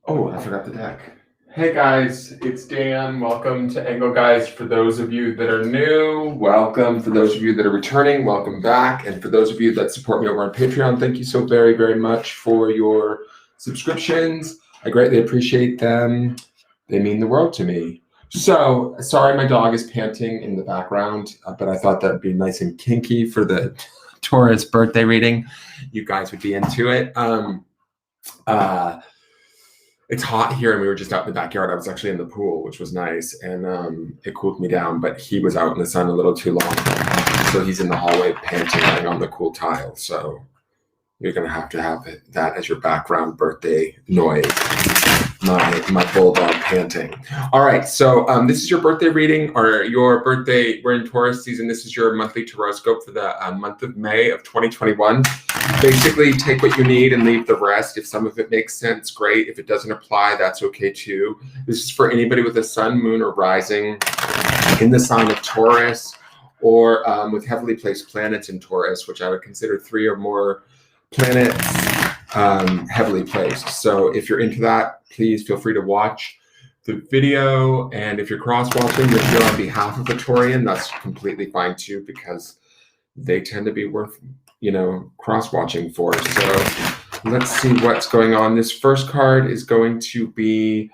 Oh, I forgot the deck. Hey guys, it's Dan. Welcome to Angle Guys. For those of you that are new, welcome. For those of you that are returning, welcome back. And for those of you that support me over on Patreon, thank you so very, very much for your subscriptions. I greatly appreciate them. They mean the world to me. So, sorry my dog is panting in the background, but I thought that would be nice and kinky for the Taurus birthday reading. You guys would be into it. It's hot here and we were just out in the backyard. I was actually in the pool, which was nice, and it cooled me down, but he was out in the sun a little too long. So he's in the hallway panting on the cool tile. So you're going to have that as your background birthday noise. My bulldog panting. All right, so this is your birthday reading, or your birthday. We're in Taurus season. This is your monthly Tarotscope for the month of May of 2021. Basically, take what you need and leave the rest. If some of it makes sense, great. If it doesn't apply, that's okay too. This is for anybody with a sun, moon, or rising in the sign of Taurus, or with heavily placed planets in Taurus, which I would consider 3 or more planets heavily placed. So if you're into that, please feel free to watch the video. And if you're cross-watching, if you're on behalf of a Taurian, that's completely fine too, because they tend to be worth, cross-watching for. So let's see what's going on. This first card is going to be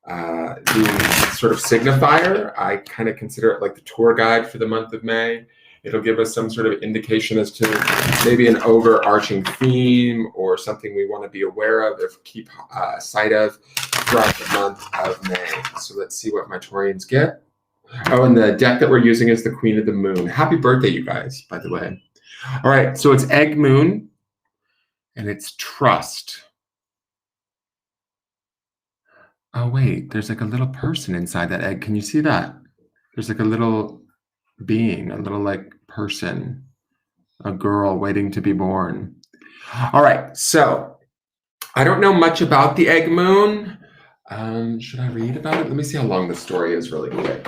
the sort of signifier. I kind of consider it like the tour guide for the month of May. It'll give us some sort of indication as to maybe an overarching theme or something we want to be aware of or keep sight of throughout the month of May. So let's see what my Taurians get. Oh, and the deck that we're using is the Queen of the Moon. Happy birthday, you guys, by the way. All right, so it's Egg Moon, and it's Trust. Oh, wait, there's like a little person inside that egg. Can you see that? There's like a little being, a little like person, a girl waiting to be born. All right, so I don't know much about the Egg Moon. Should I read about it? Let me see how long the story is really quick.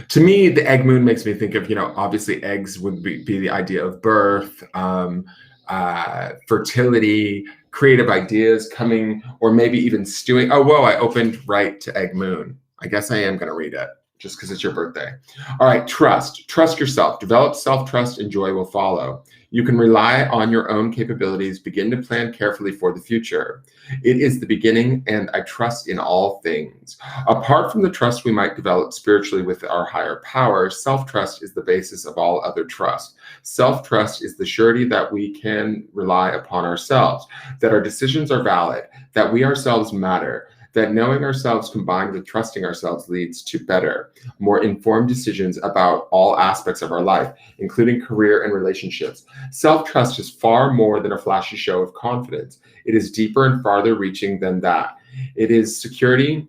To me, the Egg Moon makes me think of, obviously eggs would be the idea of birth, fertility, creative ideas coming, or maybe even stewing. Oh, whoa, I opened right to Egg Moon. I guess I am going to read it just because it's your birthday. All right, trust. Trust yourself. Develop self-trust and joy will follow. You can rely on your own capabilities. Begin to plan carefully for the future. It is the beginning, and I trust in all things. Apart from the trust we might develop spiritually with our higher power, self-trust is the basis of all other trust. Self-trust is the surety that we can rely upon ourselves, that our decisions are valid, that we ourselves matter, that knowing ourselves combined with trusting ourselves leads to better, more informed decisions about all aspects of our life, including career and relationships. Self-trust is far more than a flashy show of confidence. It is deeper and farther reaching than that. It is security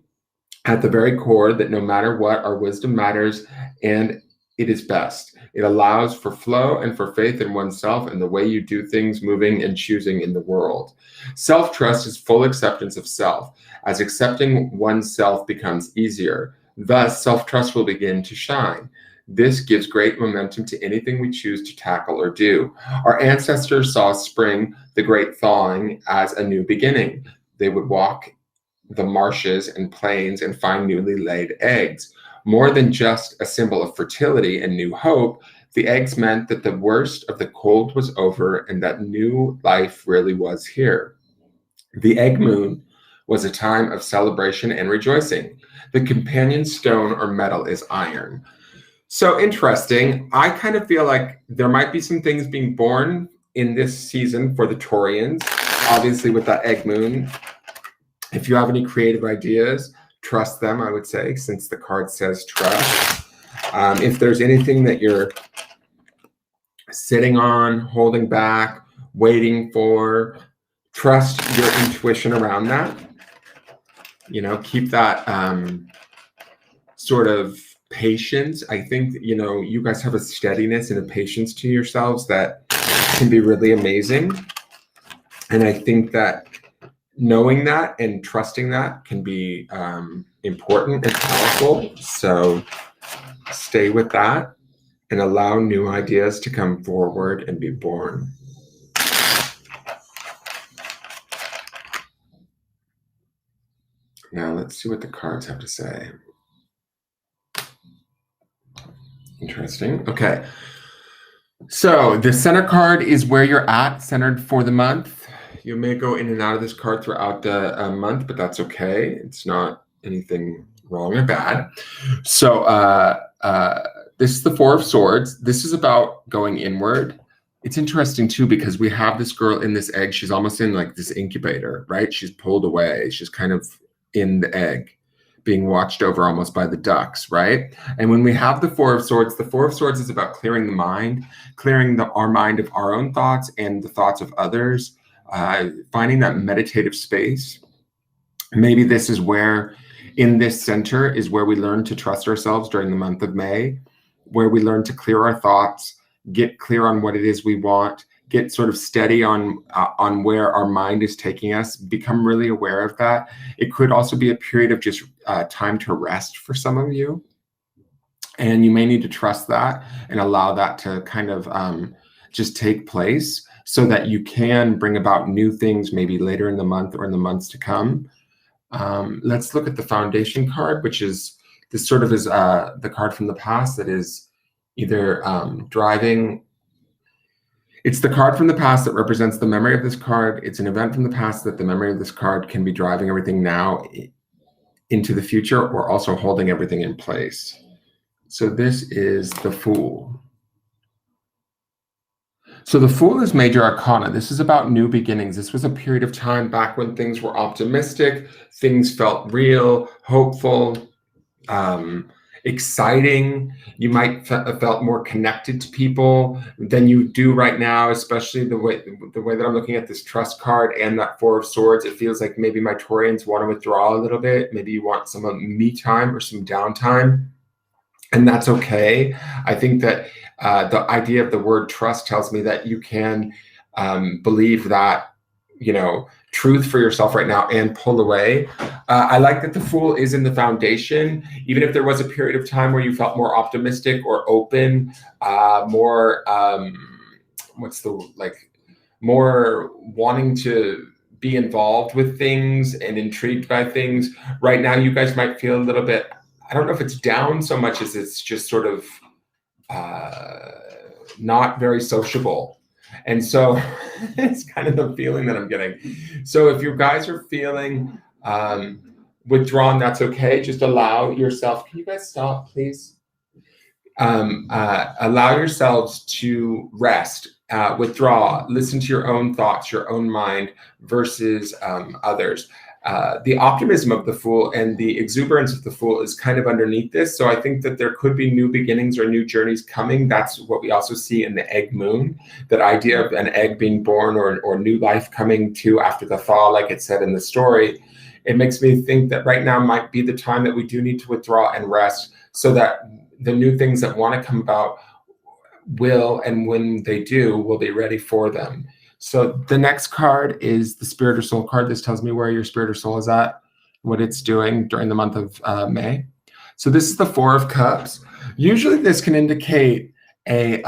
at the very core that no matter what, our wisdom matters and it is best. It allows for flow and for faith in oneself and the way you do things, moving and choosing in the world. Self-trust is full acceptance of self. As accepting oneself becomes easier, thus self-trust will begin to shine. This gives great momentum to anything we choose to tackle or do. Our ancestors saw spring, the great thawing, as a new beginning. They would walk the marshes and plains and find newly laid eggs. More than just a symbol of fertility and new hope, the eggs meant that the worst of the cold was over and that new life really was here. The Egg Moon was a time of celebration and rejoicing. The companion stone or metal is iron. So interesting. I kind of feel like there might be some things being born in this season for the Taurians, obviously with that Egg Moon. If you have any creative ideas, trust them, I would say, since the card says trust. If there's anything that you're sitting on, holding back, waiting for, trust your intuition around that. Keep that sort of patience. I think, you guys have a steadiness and a patience to yourselves that can be really amazing. And I think that knowing that and trusting that can be important and powerful. So stay with that and allow new ideas to come forward and be born. Now let's see what the cards have to say. Interesting. Okay. So the center card is where you're at, centered for the month. You may go in and out of this card throughout the month, but that's okay. It's not anything wrong or bad. So this is the Four of Swords. This is about going inward. It's interesting too, because we have this girl in this egg. She's almost in like this incubator, right? She's pulled away. She's kind of in the egg, being watched over almost by the ducks, right? And when we have the Four of Swords is about clearing the mind, clearing our mind of our own thoughts and the thoughts of others, finding that meditative space. Maybe this is where, in this center, is where we learn to trust ourselves during the month of May, where we learn to clear our thoughts, get clear on what it is we want, get sort of steady on where our mind is taking us, become really aware of that. It could also be a period of just time to rest for some of you. And you may need to trust that and allow that to kind of just take place so that you can bring about new things maybe later in the month or in the months to come. Let's look at the foundation card, which is this sort of is the card from the past that is either driving. It's the card from the past that represents the memory of this card. It's an event from the past that the memory of this card can be driving everything now into the future or also holding everything in place. So this is the Fool. So the Fool is major arcana. This is about new beginnings. This was a period of time back when things were optimistic, things felt real, hopeful, exciting. You might felt more connected to people than you do right now, especially the way that I'm looking at this trust card and that Four of Swords. It feels like maybe my Taurians want to withdraw a little bit. Maybe you want some me time or some downtime, and that's okay. I think that the idea of the word trust tells me that you can believe that, truth for yourself right now and pull away. I like that the Fool is in the foundation. Even if there was a period of time where you felt more optimistic or open, more more wanting to be involved with things and intrigued by things. Right now, you guys might feel a little bit, I don't know if it's down so much as it's just sort of not very sociable. And so it's kind of the feeling that I'm getting. So if you guys are feeling withdrawn, that's okay. Just allow yourself. Can you guys stop, please? Allow yourselves to rest, withdraw, listen to your own thoughts, your own mind versus others. The optimism of the Fool and the exuberance of the Fool is kind of underneath this. So I think that there could be new beginnings or new journeys coming. That's what we also see in the egg moon, that idea of an egg being born or new life coming to after the thaw, like it said in the story. It makes me think that right now might be the time that we do need to withdraw and rest so that the new things that want to come about will, and when they do, we'll be ready for them. So the next card is the Spirit or Soul card. This tells me where your spirit or soul is at, what it's doing during the month of May. So this is the Four of Cups. Usually this can indicate a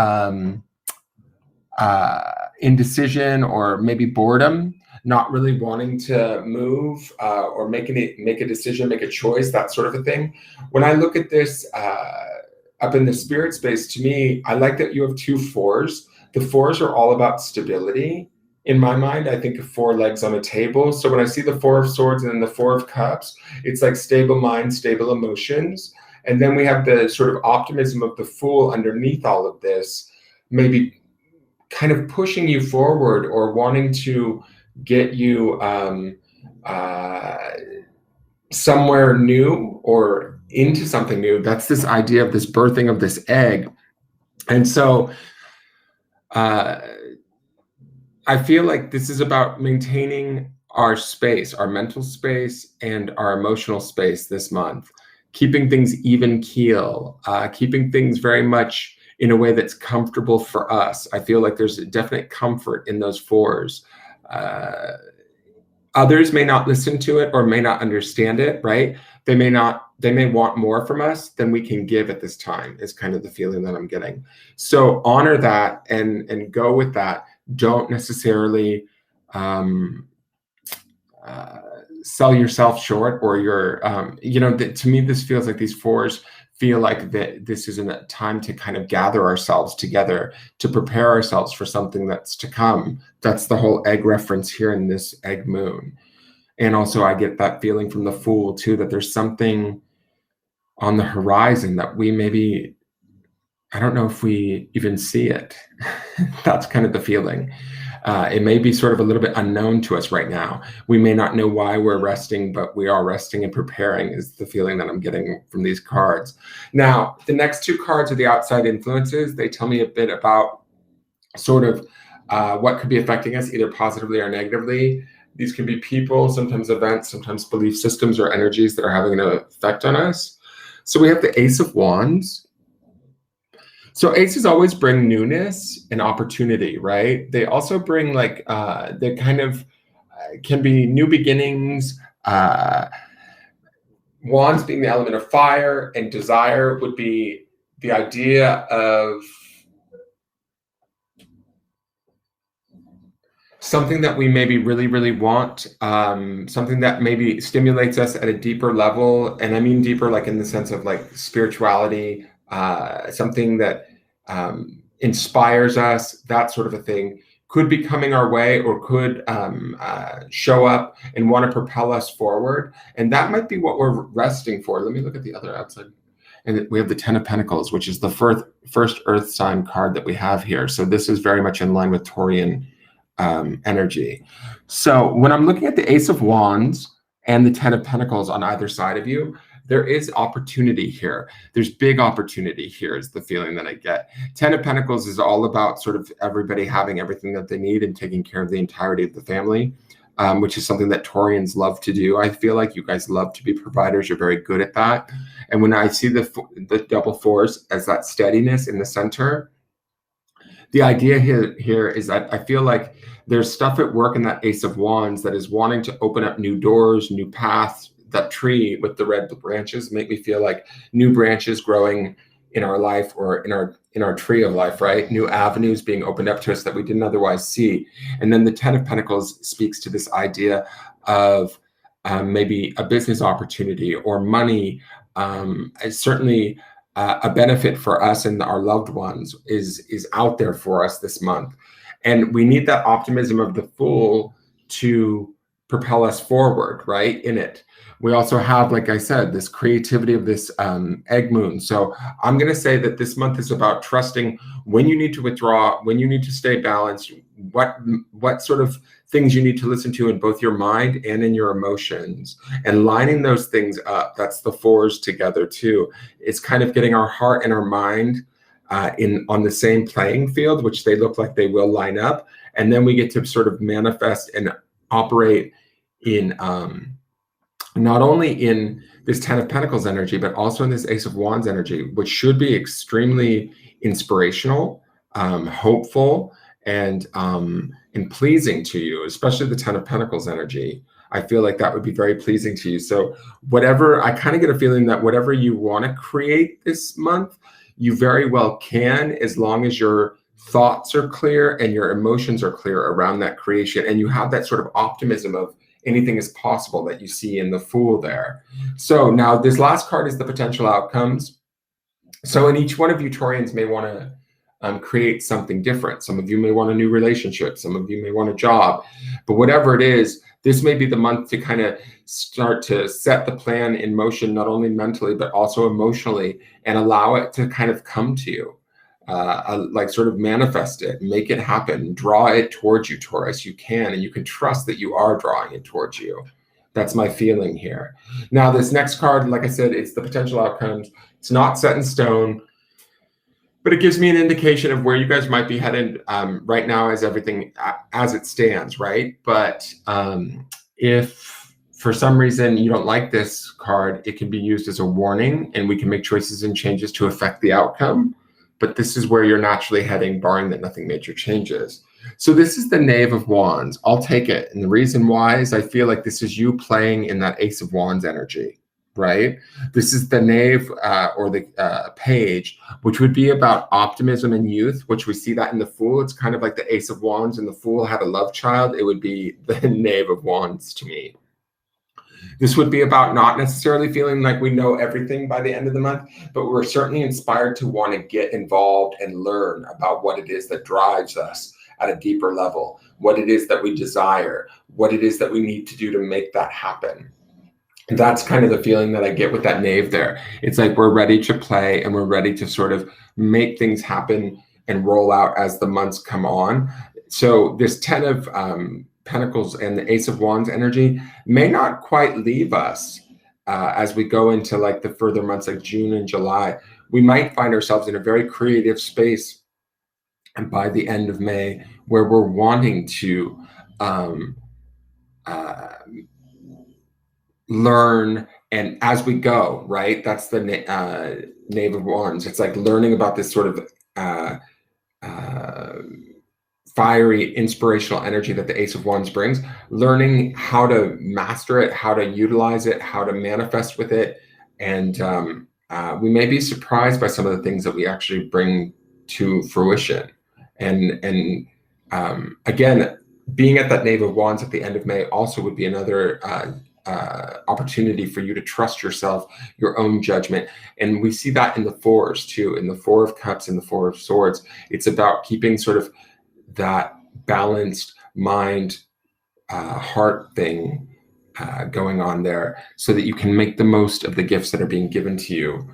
indecision or maybe boredom, not really wanting to move or make a decision, make a choice, that sort of a thing. When I look at this up in the spirit space, to me, I like that you have two fours. The fours are all about stability. In my mind, I think of four legs on a table. So when I see the Four of Swords and then the Four of Cups, it's like stable mind, stable emotions. And then we have the sort of optimism of the Fool underneath all of this, maybe kind of pushing you forward or wanting to get you somewhere new or into something new. That's this idea of this birthing of this egg. And so I feel like this is about maintaining our space, our mental space and our emotional space this month, keeping things even keel, keeping things very much in a way that's comfortable for us. I feel like there's a definite comfort in those fours. Others may not listen to it or may not understand it, right? They may want more from us than we can give at this time, is kind of the feeling that I'm getting. So honor that and go with that. Don't necessarily sell yourself short, or you're, to me, this feels like these fours feel like that this isn't a time to kind of gather ourselves together to prepare ourselves for something that's to come. That's the whole egg reference here in this egg moon. And also I get that feeling from the Fool too, that there's something on the horizon that we maybe, I don't know if we even see it. That's kind of the feeling. It may be sort of a little bit unknown to us right now. We may not know why we're resting, but we are resting and preparing is the feeling that I'm getting from these cards. Now, the next two cards are the outside influences. They tell me a bit about sort of what could be affecting us, either positively or negatively. These can be people, sometimes events, sometimes belief systems or energies that are having an effect on us. So we have the Ace of Wands. So aces always bring newness and opportunity, right? They also bring like, they kind of can be new beginnings. Wands being the element of fire, and desire would be the idea of something that we maybe really, really want, something that maybe stimulates us at a deeper level. And I mean deeper, like in the sense of like spirituality, something that inspires us, that sort of a thing, could be coming our way, or could show up and want to propel us forward. And that might be what we're resting for. Let me look at the other outside. And we have the Ten of Pentacles, which is the first earth sign card that we have here. So this is very much in line with Taurian energy. So when I'm looking at the Ace of Wands and the Ten of Pentacles on either side of you, there is opportunity here. There's big opportunity here is the feeling that I get. Ten of Pentacles is all about sort of everybody having everything that they need and taking care of the entirety of the family, which is something that Taurians love to do. I feel like you guys love to be providers. You're very good at that. And when I see the double fours as that steadiness in the center, the idea here is that I feel like there's stuff at work in that Ace of Wands that is wanting to open up new doors, new paths. That tree with the red branches make me feel like new branches growing in our life, or in our tree of life, right? New avenues being opened up to us that we didn't otherwise see. And then the Ten of Pentacles speaks to this idea of maybe a business opportunity or money. Certainly a benefit for us and our loved ones is out there for us this month. And we need that optimism of the Fool to propel us forward, right, in it. We also have, like I said, this creativity of this egg moon. So I'm going to say that this month is about trusting when you need to withdraw, when you need to stay balanced, what sort of things you need to listen to in both your mind and in your emotions, and lining those things up. That's the fours together too. It's kind of getting our heart and our mind on the same playing field, which they look like they will line up. And then we get to sort of manifest and operate in not only in this Ten of Pentacles energy, but also in this Ace of Wands energy, which should be extremely inspirational, hopeful, and pleasing to you, especially the Ten of Pentacles energy. I feel like that would be very pleasing to you. So whatever, I kind of get a feeling that whatever you want to create this month, you very well can, as long as your thoughts are clear and your emotions are clear around that creation, and you have that sort of optimism of anything is possible that you see in the Fool there. So now this last card is the potential outcomes. So in each one of you, Taurians may want to create something different. Some of you may want a new relationship. Some of you may want a job. But whatever it is, this may be the month to kind of start to set the plan in motion, not only mentally, but also emotionally, and allow it to kind of come to you. Like sort of manifest it, make it happen, draw it towards you, Taurus. You can, and you can trust that you are drawing it towards you. That's my feeling here. Now, this next card, like I said, it's the potential outcomes. It's not set in stone, but it gives me an indication of where you guys might be headed right now as everything as it stands, right? But if for some reason you don't like this card, it can be used as a warning, and we can make choices and changes to affect the outcome. But this is where you're naturally heading, barring that nothing major changes. So this is the Knave of Wands. I'll take it. And the reason why is I feel like this is you playing in that Ace of Wands energy, right? This is the Knave or the Page, which would be about optimism and youth, which we see that in the Fool. It's kind of like the Ace of Wands and the Fool had a love child. It would be the Knave of Wands to me. This would be about not necessarily feeling like we know everything by the end of the month, but we're certainly inspired to want to get involved and learn about what it is that drives us at a deeper level, what it is that we desire, what it is that we need to do to make that happen. And that's kind of the feeling that I get with that knave there. It's like we're ready to play and we're ready to sort of make things happen and roll out as the months come on. So this 10 of Pentacles and the Ace of Wands energy may not quite leave us as we go into like the further months like June and July. We might find ourselves in a very creative space, and by the end of May, where we're wanting to learn, and as we go, right? That's the Knave of Wands. It's like learning about this sort of fiery, inspirational energy that the Ace of Wands brings, learning how to master it, how to utilize it, how to manifest with it. And we may be surprised by some of the things that we actually bring to fruition. And again, being at that Knave of Wands at the end of May also would be another opportunity for you to trust yourself, your own judgment. And we see that in the fours too, in the Four of Cups and the Four of Swords. It's about keeping sort of that balanced mind, heart thing going on there, so that you can make the most of the gifts that are being given to you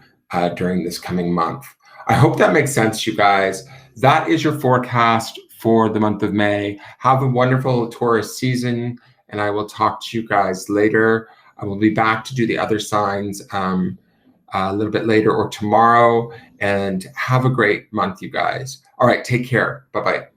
during this coming month. I hope that makes sense, you guys. That is your forecast for the month of May. Have a wonderful Taurus season, and I will talk to you guys later. I will be back to do the other signs a little bit later or tomorrow, and have a great month, you guys. All right, take care. Bye-bye.